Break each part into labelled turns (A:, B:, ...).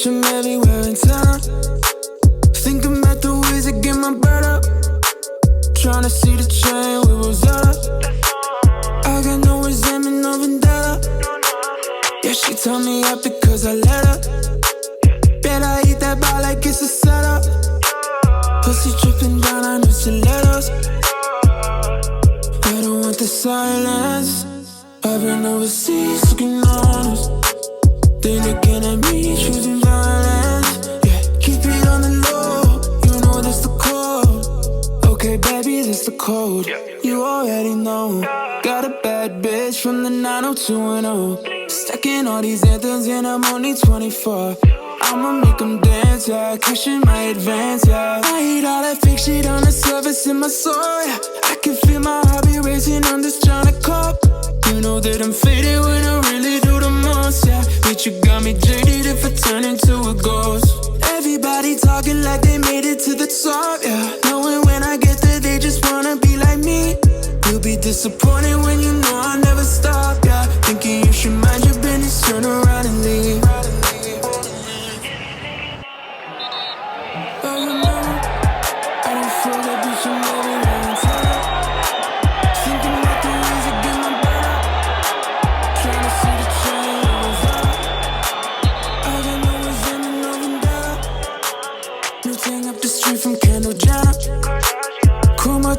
A: bitch, I'm everywhere in town. Thinking about the ways to get my bread up. Tryna see the chain we was up. I got no resentment, no vendetta. Yeah, she told me up because I let her. Bet I eat that bar like it's a setup. Pussy dripping down, I know stilettos. I don't want the silence. I've been overseas looking honest. They looking at me, choosing violence. Yeah, keep it on the low, you know that's the code. Okay, baby, that's the code. You already know. Got a bad bitch from the 90210. Stacking all these anthems and I'm only 24. I'ma make them dance, yeah, cashing my advance, yeah. I hate all that fake shit on the surface in my soul, yeah. I can feel my heart be racing, I'm just tryna cope. You know that I'm faded when I really do the most, yeah. Bitch, you got me jaded if I turn into a ghost. Everybody talking like they made it to the top, yeah. Knowing when I get there, they just wanna be like me. You'll be disappointed when you know I'll never stop, yeah. Thinking you should mind your business, turn around and leave.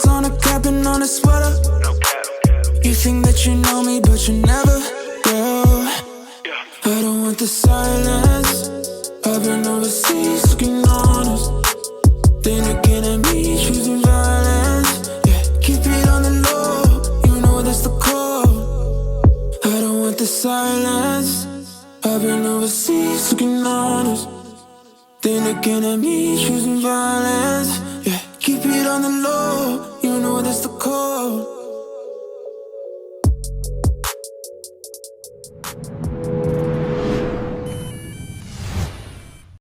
A: On a cap and on a sweater. You think that you know me, but you never will. I don't want the silence. I've been overseas looking honest. They looking at me, choosing violence. Yeah, keep it on the low, you know that's the code. I don't want the silence. I've been overseas looking honest. They looking at me, choosing violence. Yeah, keep it on the low, you know that's the code.